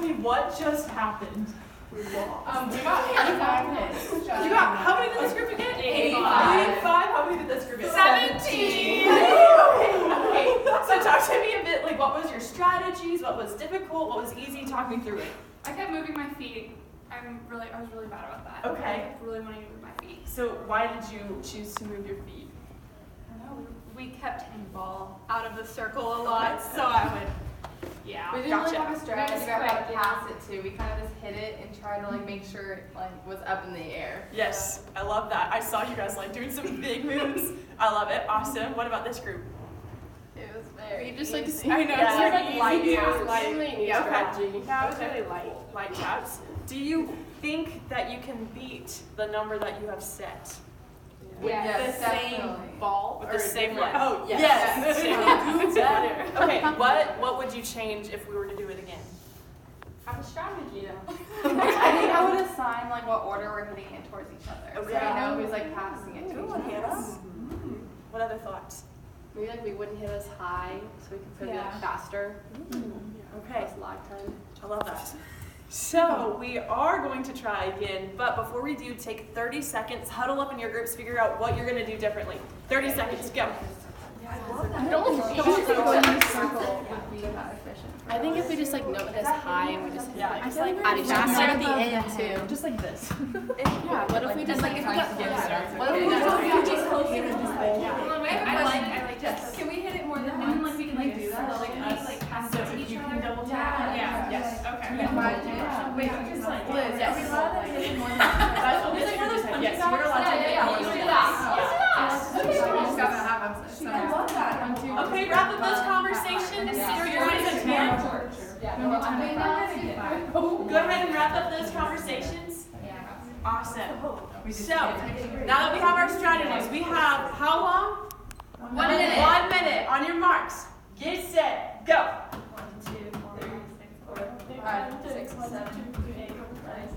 to me what just happened. We got 85 minutes. You got, how many did this group get? 85. 85? How many did this group get? 17. Okay. So talk to me a bit, like what was your strategies? What was difficult? What was easy? Talk me through it. I kept moving my feet. I was really bad about that. Okay. I kept really wanting to move my feet. So why did you choose to move your feet? I don't know. We kept hitting the ball out of the circle a lot, so I would. Yeah. We didn't really Gotcha. have a strategy We just about how to quit, pass it too. We kind of just hit it and tried to like make sure it like was up in the air. Yes, I love that. I saw you guys like doing some big moves. I love it. Awesome. What about this group? It was very You just like easy. I know. Yeah. It's like light Easy. taps. Yeah, okay. That was really light. Light taps. Do you think that you can beat the number that you have set? With Yes, the same definitely. ball. With or the same different? one? Oh, yes. Yes. Better. Okay, what would you change if we were to do it again? Have a strategy though. I think I would assign like what order we're hitting it towards each other. Okay. So I know who's like passing it to Ooh, each Hannah. other. What other thoughts? Maybe like we wouldn't hit as high, so we could be like faster. Okay, Less lag time. I love that. So we are going to try again, but before we do, take 30 seconds, huddle up in your groups, figure out what you're going to do differently. 30 seconds, go. I think if we just like note it as high and we just hit like, I feel like at each faster other at the end too. Just like this. Yeah, what if we just like What if we I like this. Can we hit it more than And then like we can like do that. So, like us like pass it to each you other. can double tap. Yeah. Yes. Okay. Wait, just like Liz, Yes. are we allowed to hit it more than That's what this group decided. Yes, you're allowed to hit it. I love that. Okay, wrap up those conversations. Throw your hands in hand. Go ahead and wrap up those conversations. Awesome. So, now that we have our strategies, we have how long? 1 minute. 1 minute. On your marks. Get set. Go. 1, 2, 3, 4, 5, 6, 7, 8, 9,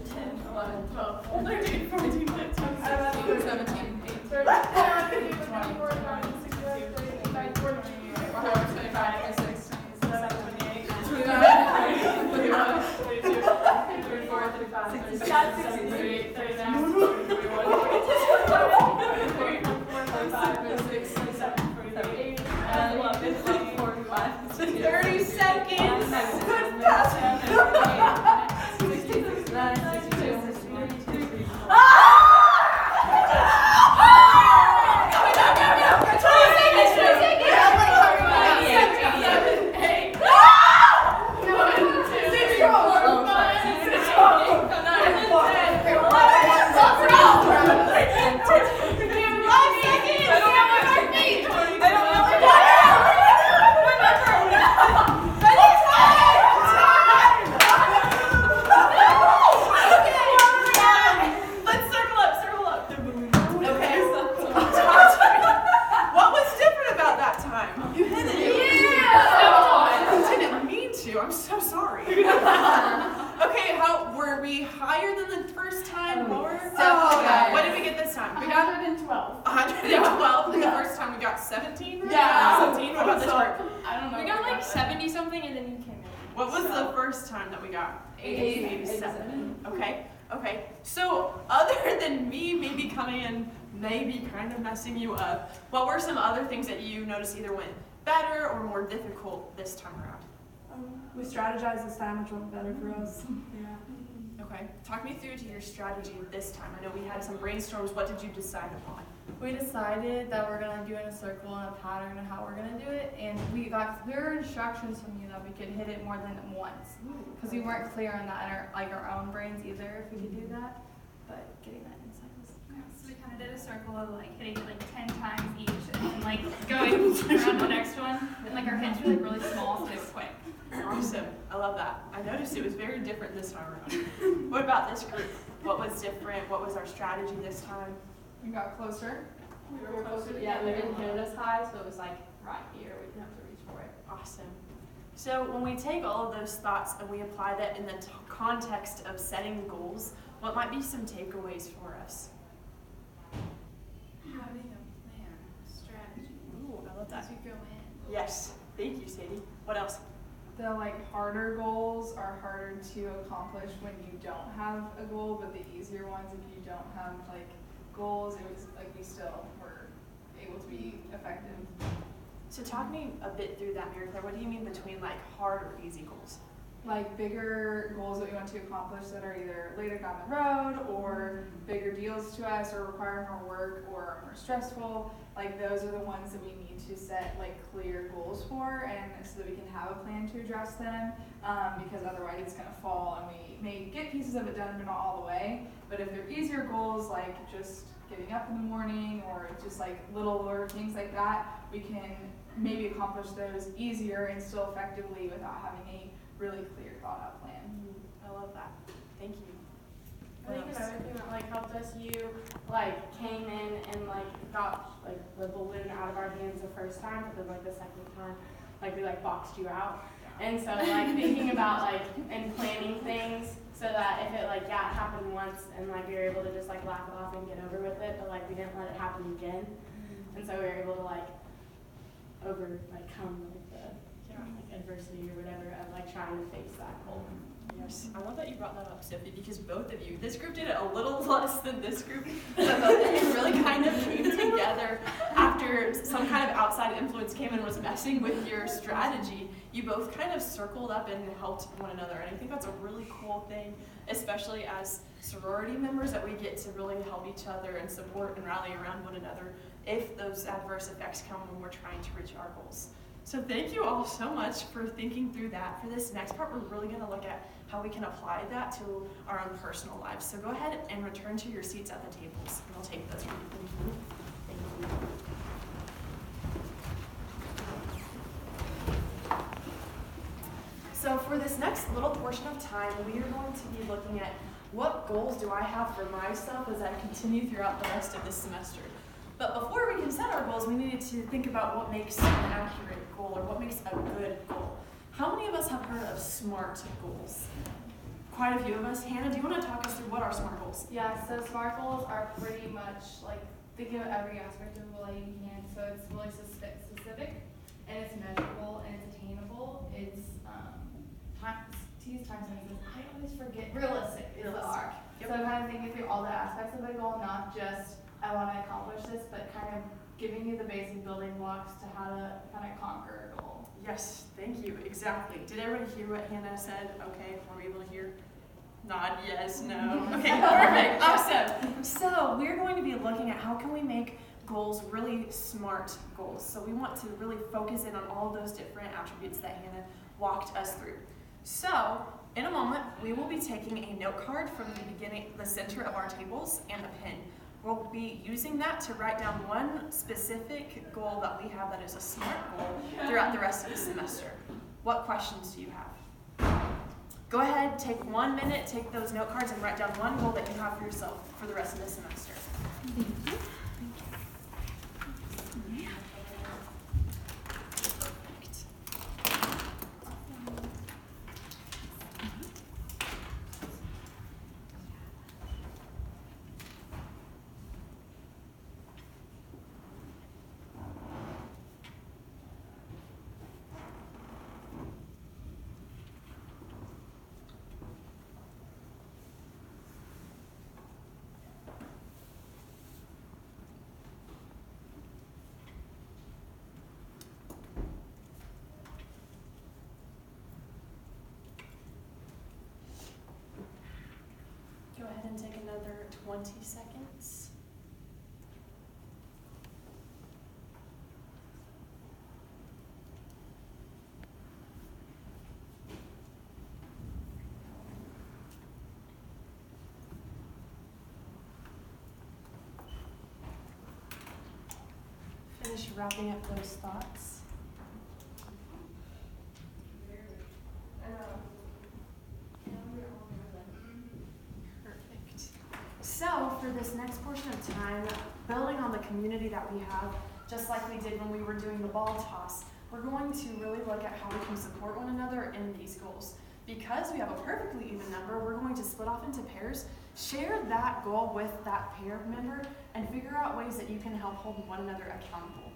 10, 11, 12, 13, 14, 15, 16, 17, 18, 20, 24, 26, 27, 28, 25, 26, 27, 28, 29, 31, 32, 34, 35, 36, 37, 38, 39, 40, 41, 43, 45, 46, 47, 48, 11, 12, 45, 30 seconds. Good pass. 69, 62, 63. Let's circle up. Okay. What was different about that time? You hit it. I didn't mean to. I'm so sorry. Okay, how were we higher than the first time? Lower? Definitely. What did we get this time? We got 112. 112. And the first time we got 17. Right? Yeah. 17. What about this group? I don't know. We got like 70 something and then you came in. What was the first time that we got? 87. Okay. So other than me maybe coming in, maybe kind of messing you up, what were some other things that you noticed either went better or more difficult this time around? We strategized this time, which went better for us. Okay. Talk me through to your strategy this time. I know we had some brainstorms. What did you decide upon? We decided that we're gonna do in a circle and a pattern and how we're gonna do it, and we got clear instructions from you that we could hit it more than once, because we weren't clear on that in our own brains either if we could do that. But getting that insight was So we kind of did a circle of like hitting it like 10 times each and then like going around the next one. And like our hits were like really small, so they were quick. Awesome. I love that. I noticed it was very different this time around. What about this group? What was different? What was our strategy this time? We got closer. We were closer to, yeah, we didn't hit it as high, so it was like right here, we didn't have to reach for it. Awesome. So when we take all of those thoughts and we apply that in the context of setting goals, what might be some takeaways for us? Having a plan, a strategy. Ooh, I love that. As we go in. Yes. Thank you, Sadie. What else? the like harder goals are harder to accomplish when you don't have a goal, but the easier ones, if you don't have like goals, it was like we still were able to be effective. So talk me a bit through that, Mary Claire. What do you mean between like hard or easy goals? Like bigger goals that we want to accomplish that are either later down the road or bigger deals to us or require more work or are more stressful. Like those are the ones that we need to set like clear goals for, and so that we can have a plan to address them, because otherwise it's going to fall and we may get pieces of it done but not all the way. But if they're easier goals like just getting up in the morning or just like little things like that, we can maybe accomplish those easier and still effectively without having a really clear thought out plan. I love that. Thank you. I think another thing that like helped us, you like came in and like got like the balloon out of our hands the first time, but then like the second time, like we like boxed you out. And so like thinking about like and planning things so that if it like it happened once and like we were able to just like laugh it off and get over with it, but like we didn't let it happen again. And so we were able to like come like the like adversity or whatever of like trying to face that goal. Yes, I love that you brought that up, Sophie, because both of you, this group did it a little less than this group, but both of you really kind of came together after some kind of outside influence came and was messing with your strategy. You both kind of circled up and helped one another, and I think that's a really cool thing, especially as sorority members, that we get to really help each other and support and rally around one another if those adverse effects come when we're trying to reach our goals. So thank you all so much for thinking through that. For this next part, we're really going to look at how we can apply that to our own personal lives. So go ahead and return to your seats at the tables, and I'll take those from you. Thank you. So for this next little portion of time, we are going to be looking at what goals do I have for myself as I continue throughout the rest of this semester. But before we can set our goals, we needed to think about what makes an accurate goal or what makes a good goal. How many of us have heard of SMART goals? Quite a few of us. Hannah, do you want to talk us through what are SMART goals? Yeah, so SMART goals are pretty much like think of every aspect of the life you can. So it's really specific, and it's measurable, and it's attainable. It's time sensitive. I always forget. Realistic is the R. Yep. So kind of thinking through all the aspects of the goal, not just I want to accomplish this, but kind of giving you the basic building blocks to how to kind of conquer a goal. Yes, thank you. Exactly. Did everybody hear what Hannah said? Okay, were we able to hear? Nod, yes, no. Okay, perfect, awesome. So we're going to be looking at how can we make goals really SMART goals. So we want to really focus in on all those different attributes that Hannah walked us through. So in a moment, we will be taking a note card from the center of our tables and a pen. We'll be using that to write down one specific goal that we have that is a SMART goal throughout the rest of the semester. What questions do you have? Go ahead, take 1 minute, take those note cards and write down one goal that you have for yourself for the rest of the semester. Go ahead and take another 20 seconds. Finish wrapping up those thoughts. So for this next portion of time, building on the community that we have, just like we did when we were doing the ball toss, we're going to really look at how we can support one another in these goals. Because we have a perfectly even number, we're going to split off into pairs, share that goal with that pair member, and figure out ways that you can help hold one another accountable.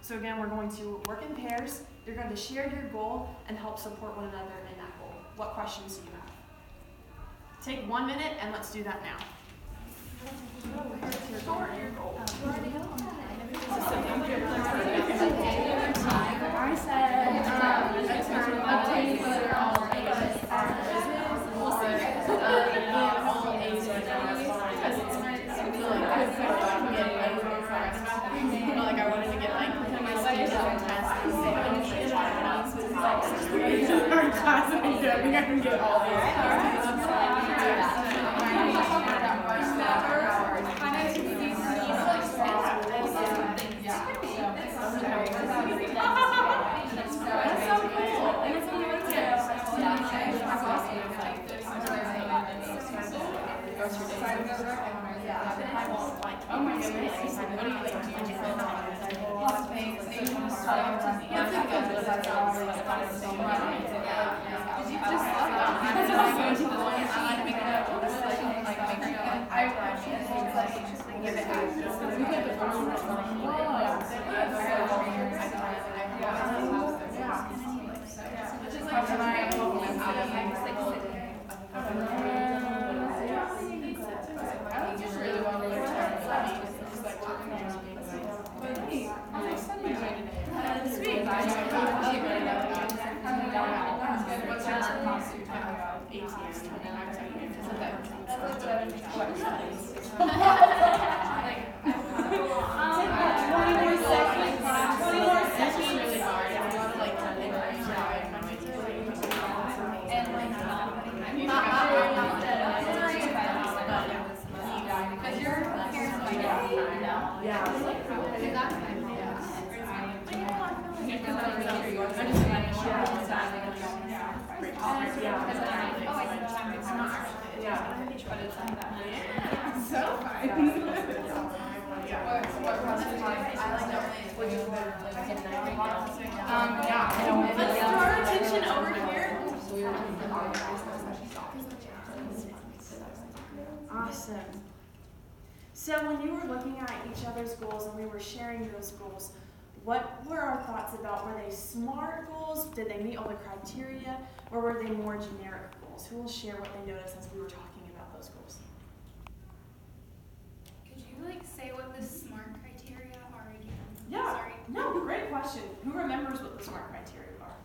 So again, we're going to work in pairs, You're going to share your goal and help support one another in that goal. What questions do you have? Take 1 minute and let's do that now. I said, obtaining whether all A's are Like I wanted to get like my students on tests and say I think I can get all Oh my goodness. What do you Let's throw our attention over here. Awesome. So when you were looking at each other's goals and we were sharing those goals, what were our thoughts about? Were they SMART goals? Did they meet all the criteria? Or were they more generic goals? Who will share what they noticed as we were talking about those goals? Could you like say what the SMART criteria are again? Yeah. Sorry. No, great question. Who remembers what the SMART criteria are?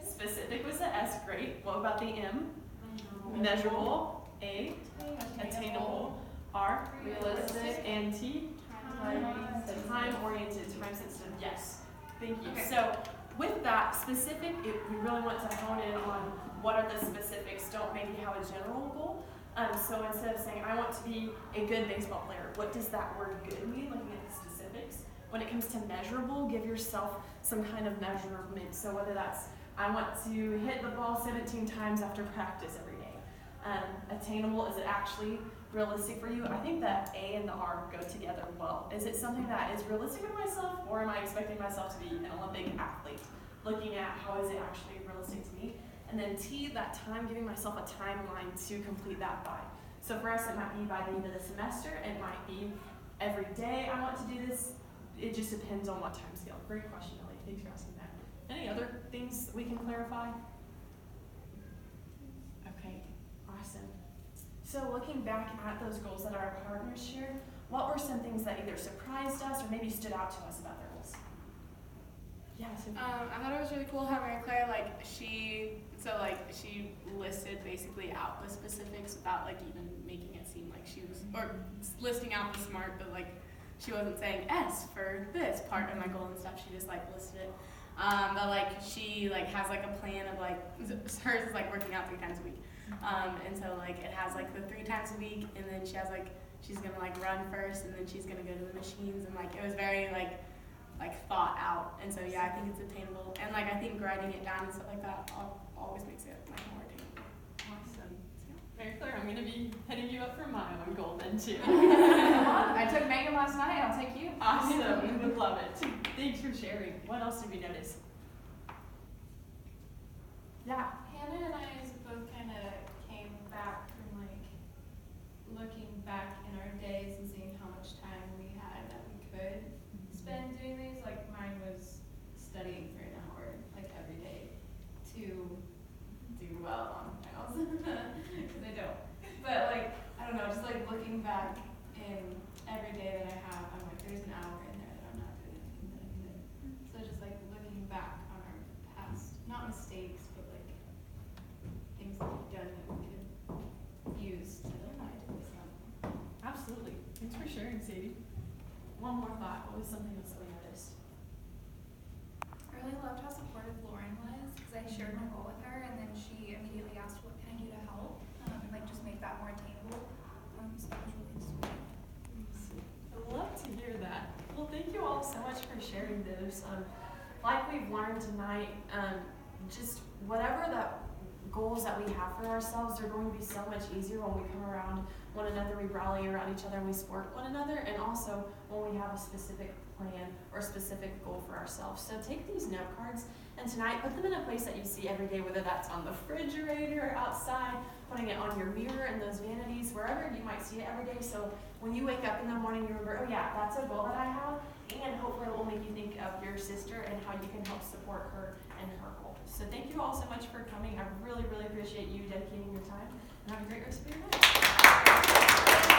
Specific was the S, great. What about the M? Measurable. A, attainable. R, realistic. And T, time-oriented, time-sensitive. Yes, thank you. Okay. So with that specific, we really want to hone in on what are the specifics. Don't maybe have a general goal. So instead of saying, I want to be a good baseball player, what does that word good mean? Looking at the specifics. When it comes to measurable, give yourself some kind of measurement. So whether that's, I want to hit the ball 17 times after practice every day. Attainable, is it actually realistic for you? I think that A and the R go together well. Is it something that is realistic for myself, or am I expecting myself to be an Olympic athlete? Looking at how is it actually realistic to me? And then T, that time, giving myself a timeline to complete that by. So for us, it might be by the end of the semester. It might be every day I want to do this. It just depends on what time scale. Great question, Ellie. Thanks for asking that. Any other things that we can clarify? Okay, awesome. So looking back at those goals that our partners shared, what were some things that either surprised us or maybe stood out to us about their goals? Yeah, so I thought it was really cool having Claire, she listed basically out the specifics without even making it seem like she was, or listing out the SMART, but she wasn't saying S for this part of my goal and stuff. She just listed it. But she has a plan of hers is working out 3 times a week. And so it has the 3 times a week, and then she has she's gonna run first, and then she's gonna go to the machines, and it was very thought out. And so yeah, I think it's attainable, and I think writing it down and stuff like that always makes it more attainable. awesome. Very clear. I'm gonna be heading you up for my own goal then too. I took Megan last night. I'll take you. Awesome. We would love it. Thanks for sharing. What else did we notice? Yeah. Hannah and I both kind of came back from looking back in our days and seeing how much time we had that we could spend doing these. Mine was shared my goal with her, and then she immediately asked, what can I do to help? And like just make that more attainable. So that was really sweet. I love to hear that. Well, thank you all so much for sharing those. Like we've learned tonight, just whatever that goals that we have for ourselves are going to be so much easier when we come around one another, we rally around each other, and we support one another, and also when we have a specific plan or specific goal for ourselves. So take these note cards and tonight put them in a place that you see every day, whether that's on the refrigerator or outside, putting it on your mirror and those vanities, wherever you might see it every day. So when you wake up in the morning, you remember, oh yeah, that's a goal that I have, and hopefully it will make you think of your sister and how you can help support her and her goal. So thank you all so much for coming. I really, really appreciate you dedicating your time, and have a great rest of your night.